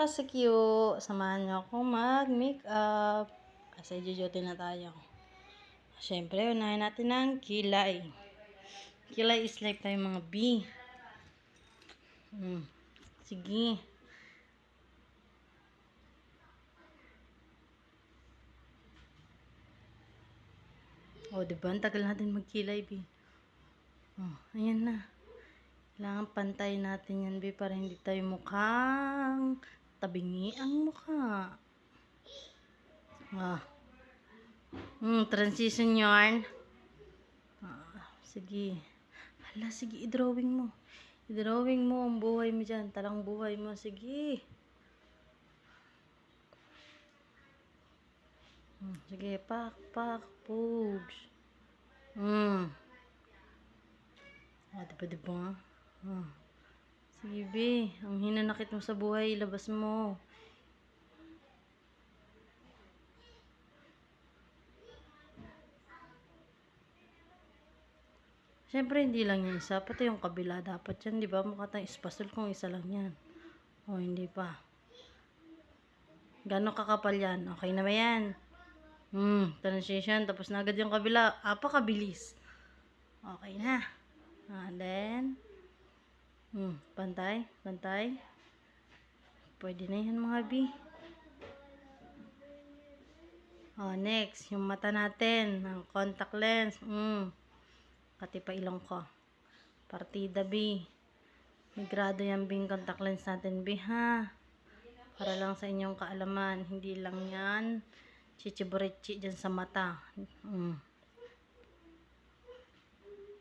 kasikyo, samahan niyo akong mag-makeup. Kasi jujuti na tayo. Siyempre, unahin natin ang kilay. Kilay is like tayo mga B. Sige. O, diba? Ang tagal natin magkilay, B. Ayan na. Kailangan pantay natin yan, B, para hindi tayo mukhang tabingi ang mukha. Transition yarn. Sige. Hala, sige, i-drawing mo. I-drawing mo ang buhay mo dyan. Talang buhay mo. Sige. Sige, pak, pugs. Diba? Sige, B. Ang hinanakit mo sa buhay, ilabas mo. Siyempre, hindi lang yan isa. Pati yung kabila dapat yan, di ba? Mukha tayong espasol kung isa lang yan. O, hindi pa. Gano'ng kakapal yan? Okay na ba yan? Transition. Tapos na agad yung kabila. Apakabilis. Okay na. Then, pantay. Pwede na yan mga B. Next. Yung mata natin. Ang contact lens. Pati pa ilong ko. Partida B. May grado yan B, contact lens natin B, ha? Para lang sa inyong kaalaman. Hindi lang yan chichiburechi dyan sa mata.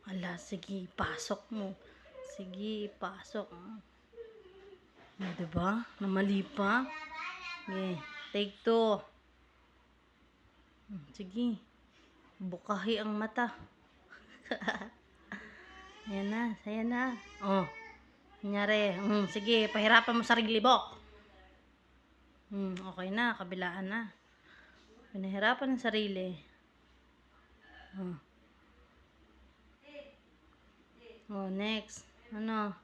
Ala, sige, pasok mo. Sige, pasok. Diba? Namali pa. Okay, take 2. Sige. Bukahi ang mata. Ayan na. Kunyari. Sige, pahirapan mo sarili, Bok. Okay na, kabilaan na. Pinahirapan ng sarili. Next. Ano?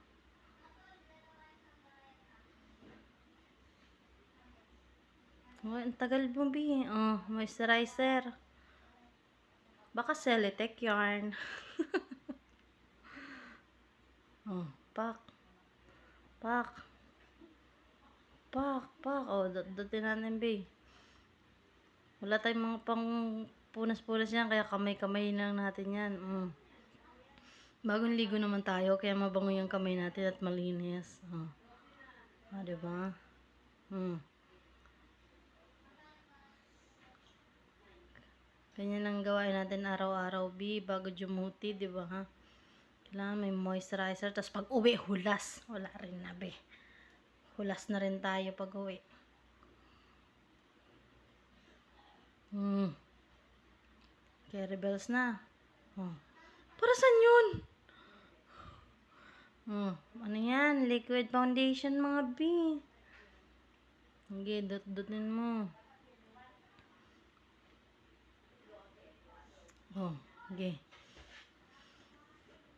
Ang tagal mo, B. Moisturizer. Baka Celetec yarn. Pak. Datin natin, B. Wala tayong mga pang punas-punas yan, kaya kamay-kamay lang natin yan. Bagong ligo naman tayo, kaya mabango yung kamay natin at malinis. Diba? Ganyan lang gawain natin araw-araw, B, bago jumuti, diba, ha? Kailangan may moisturizer, tapos pag uwi, hulas. Wala rin na, B. Hulas na rin tayo pag uwi. Carry bells na. Para saan yun? Ano yan? Liquid foundation, mga B. Sige, dot-dotin mo. Okay.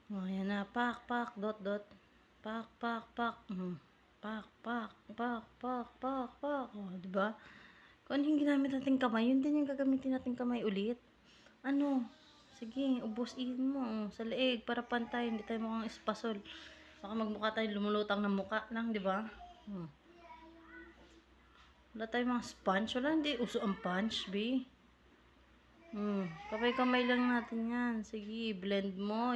Ayan na. Pak, dot. Pak. Pak. Diba? Kung ano yung ginamit natin kamay, yun din yung gagamitin natin kamay ulit. Sige, ubusin mo sa leeg para pantay, hindi tayo mukhang espasol. Baka magmukha tayo lumulutang na mukha lang, diba? Wala tayong mga sponge. Wala, hindi uso ang punch, B. Kamay-kamay lang natin yan. Sige, i-blend mo.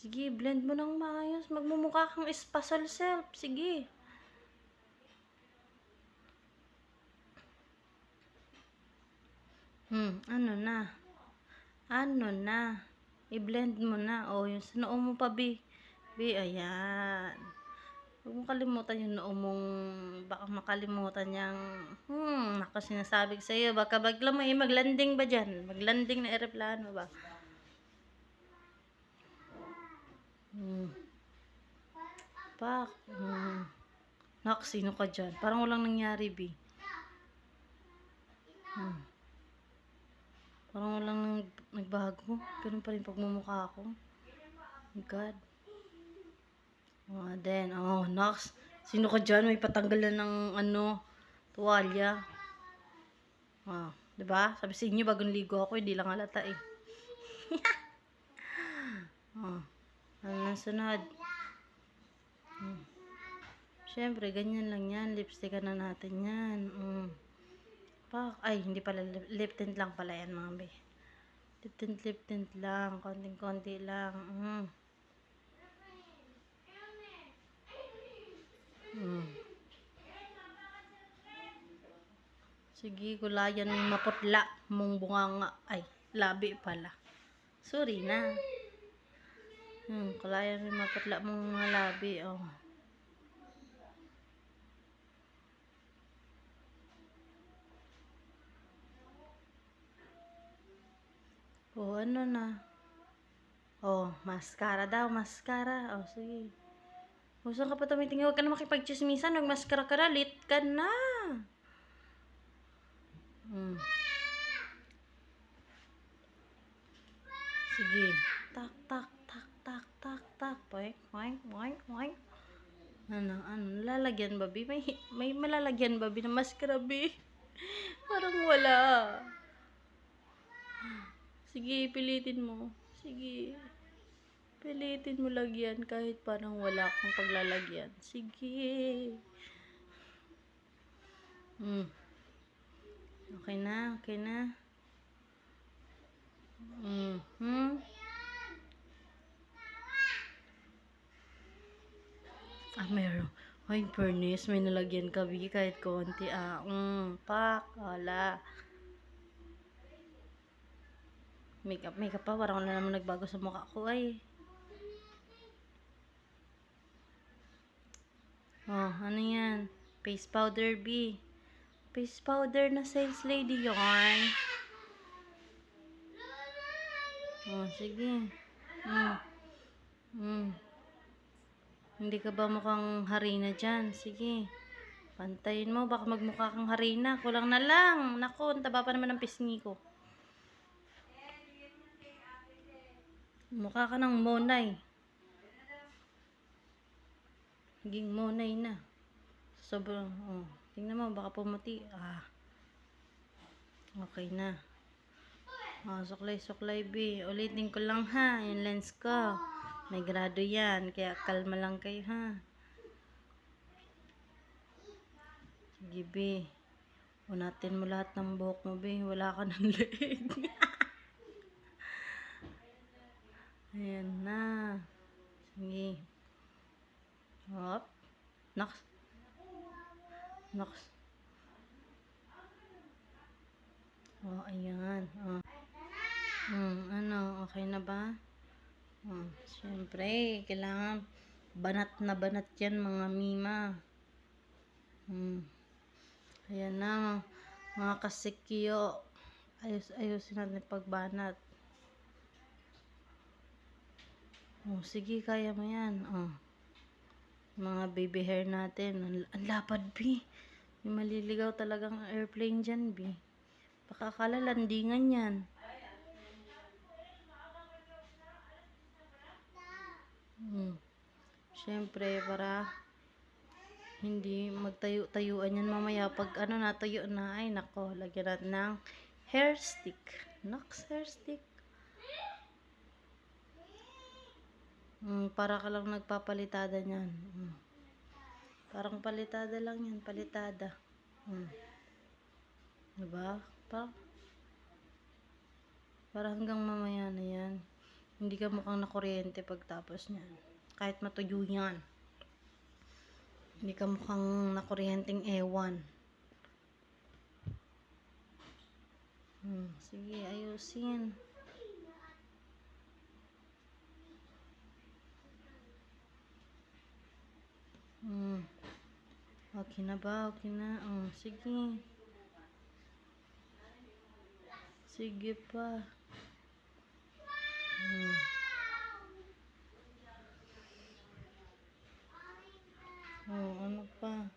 Sige, blend mo ng maayos. Magmumukha kang espasol self. Sige. Ano na? I-blend mo na. Yung sa noo mo pa, B. Ayan. Huwag mong kalimutan yung noo mong, baka makalimutan niyang, ako sinasabi ko sa'yo, baka bagla mo maglanding ba dyan? Maglanding na aeroplano ba? Pak. Sino ka dyan? Parang walang nangyari, B. Parang walang nagbago. Ganun pa rin pagmumukha ko. My God. Then, Nox. Sino ka dyan? May patanggal na ng, tuwalya. Diba? Sabi sa inyo, bagong ligo ako, hindi lang halata eh. Ano na sunod? Siyempre, ganyan lang yan. Lipstick na natin yan. Ay, hindi pala. Lip tint lang pala yan, mga be. Lip tint lang. Konting-konti lang. Sige, kulayan may maputla mong bunganga. Ay, labi pala. Sorry na. Kulayan may maputla mong mga labi. Ano na? Mascara daw, mascara. Sige. Saan ka pa tumitingin? Huwag ka na makipag-chismisan. Mag-mascara ka na. Late ka na. Sige. Tak, tak, tak, tak, tak, tak. Poink, poink, poink, poink. Ano, lalagyan ba, Bi? May malalagyan ba, Bi, na mascara, Bi? Parang wala. Sige, pilitin mo. Sige. Pilitin mo lagyan kahit parang wala kang paglalagyan. Sige. Okay na, okay na. Meron. Ay, furnace, may nalagyan ka, Bi, kahit konti. Wala. Makeup pa, parang wala naman nagbago sa mukha ko, ay. Ano yan? Face powder, B. Face powder na sales lady yarn. Sige. Hindi ka ba mukhang harina dyan? Sige. Pantayin mo, baka magmukha kang harina. Kulang na lang. Naku, taba pa naman ng pisngi ko. Mukha ka ng monay. Naging monay na. Sobrang, tingnan mo, baka pumuti. Okay na. Suklay, B. Ulitin ko lang, ha. Yung lens ko. May grado yan. Kaya kalma lang kayo, ha. Sige, B. Unatin mo lahat ng buhok mo, B. Wala ka ng leeg. Ayan na. Sige. Hop. Nox. Ayan. Okay na ba? Siyempre, kailangan banat na banat yan, mga mima. Ayan na, mga kasikyo. Ayusin natin pagbanat. Sige, kaya mo yan. Mga baby hair natin. Ang lapad, B. May maliligaw talagang airplane dyan, B. Baka akala landingan yan. Siyempre, para hindi magtayo-tayuan yan mamaya. Pag natuyo na, ay nako, lagyan natin ng hair stick. Nox hair stick. Para ka lang nagpapalitada niyan. Parang palitada lang yan, palitada. Diba? Para hanggang mamaya na yan. Hindi ka mukhang nakuryente pagtapos niyan. Kahit matuyo yan. Hindi ka mukhang nakuryenteng ewan. Sige, ayusin. Okay na ba? Okay na. Sige. Sige pa. Ano pa?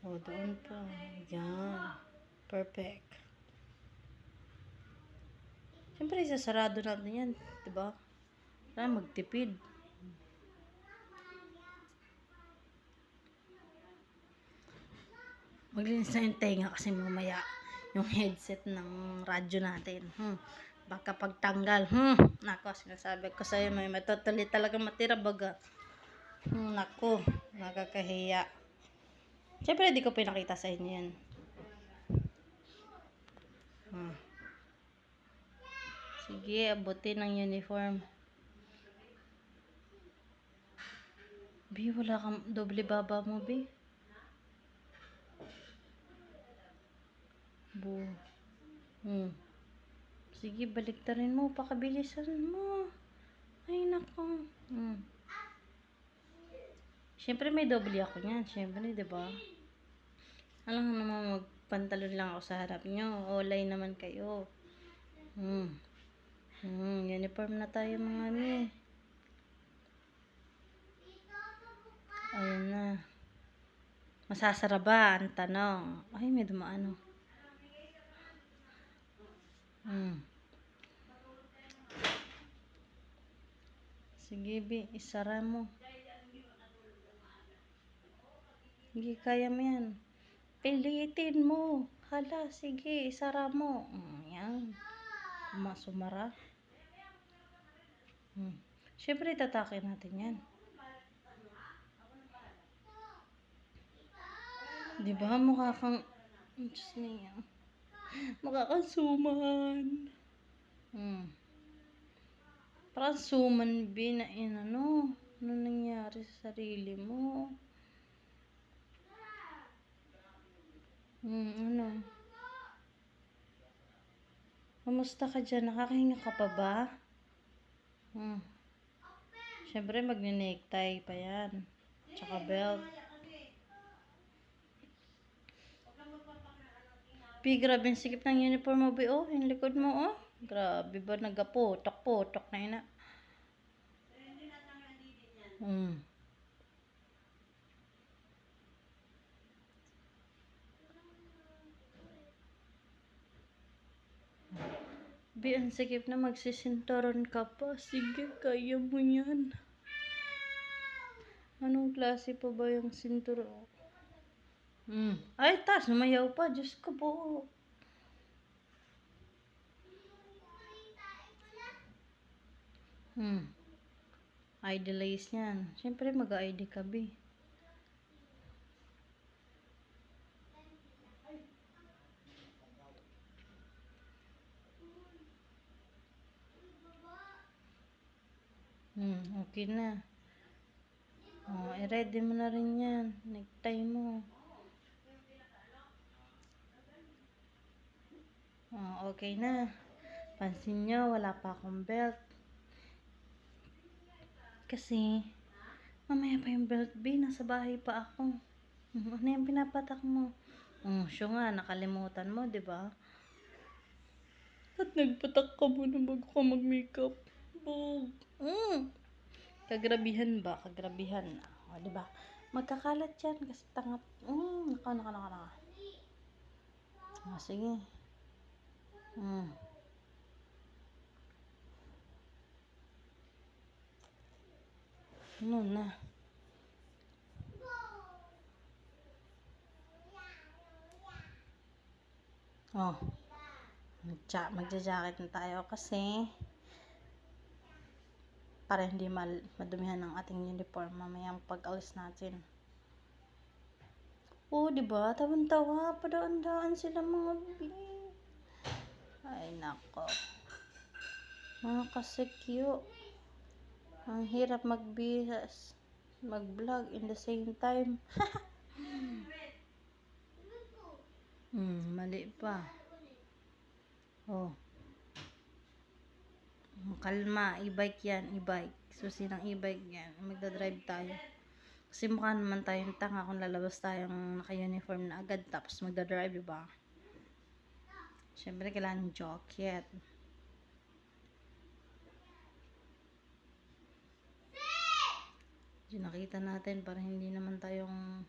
Doon pa. Yan. Perfect. Siyempre, isasarado natin yan. Diba? Para magtipid. Maglinis na yung tenga kasi mamaya yung headset ng radyo natin. Baka pagtanggal. Nako, sinasabi ko sa'yo, may matutuli talaga matira baga. Nako, nakakahiya. Siyempre, di ko pinakita sa inyo yan. Sige, abutin ang uniform. Bi, wala kang doble baba mo, Bi. Sige, baliktarin mo. Pakabilisan mo. Ay, nako. Siyempre, may doble ako niyan. Siyempre, di ba? Alam naman, magpantalon lang ako sa harap nyo. Olay naman kayo. Uniform na tayo mga mi. Ayun na. Masasara ba? Ang tanong. Ay, may dumaan. Sige, Bi. Isara mo. Hindi, kaya mo yan. Pilitin mo. Hala, sige. Isara mo. Yan. Sumara. Siyempre, tatakin natin yan. Diba? Mukha kang... Diyos niya. Mukha kang suman. Parang suman, Bi, na ano nangyari sa sarili mo? Ano? Kamusta ka dyan? Nakakahinga ka pa ba? Siyempre, magne-necktie pa yan. Tsaka belt. Pi, grabe yung sikip ng uniform mo, Bi, oh. Yung likod mo, oh. Grabe ba? Nagaputok-putok na yun, Bi, ang sikip na magsisinturon ka pa. Sige, kaya mo yan. Anong klase pa ba yung sinturon? Ay, tas, sumayaw pa. Diyos ko po. Idolize yan. Siyempre, mag-ID ka, Bi. Okay na. I-ready mo na rin yan. Necktie mo. Okay na. Pansin nyo, wala pa akong belt. Kasi, mamaya pa yung belt, B. Nasa bahay pa ako. Ano yung pinapatak mo? Siya nga, nakalimutan mo, di ba? At nagpatak ka muna bago ka mag-makeup. Kagrabihan ba? Kagrabihan. Di ba? Magkakalat yan kasi tangat. Naka. Sige. Ano na? Magja-jacket na tayo kasi para hindi madumihan ng ating uniform mamayang pag-alis natin. Diba? Tawan-tawa. Padaan-daan sila mga Bi. Ay, nako. Mga kasekyo. Ang hirap magbihas. Mag-vlog in the same time. Mali pa. Kalma. E-bike yan. E-bike. Susi ng e-bike yan. Magdadrive tayo. Kasi mukha naman tayong tanga kung lalabas tayong naka-uniform na agad tapos magdadrive, diba? Siyempre, kailangan jacket. Nakita natin para hindi naman tayong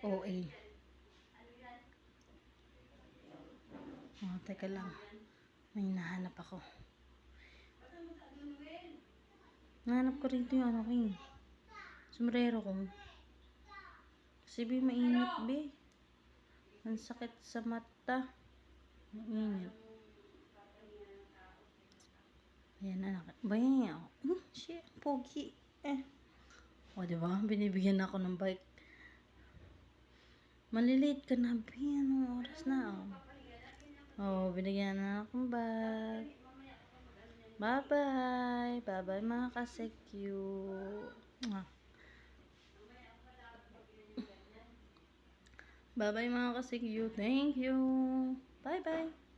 OA. Teka lang. May hinahanap ako. Nanap ko rito yung ano ko eh. Sombrero ko. Kasi be, mainit be. Ang sakit sa mata. Mainit. Ayan, anak. Bayan ako. Shit, pogi. O, diba? Binibigyan ako ng bike. Malilate ka na, be. Anong oras na? Binigyan na akong bag. Bye-bye. Bye-bye mga kasekyu. Bye-bye mga kasekyu. Thank you. Bye-bye.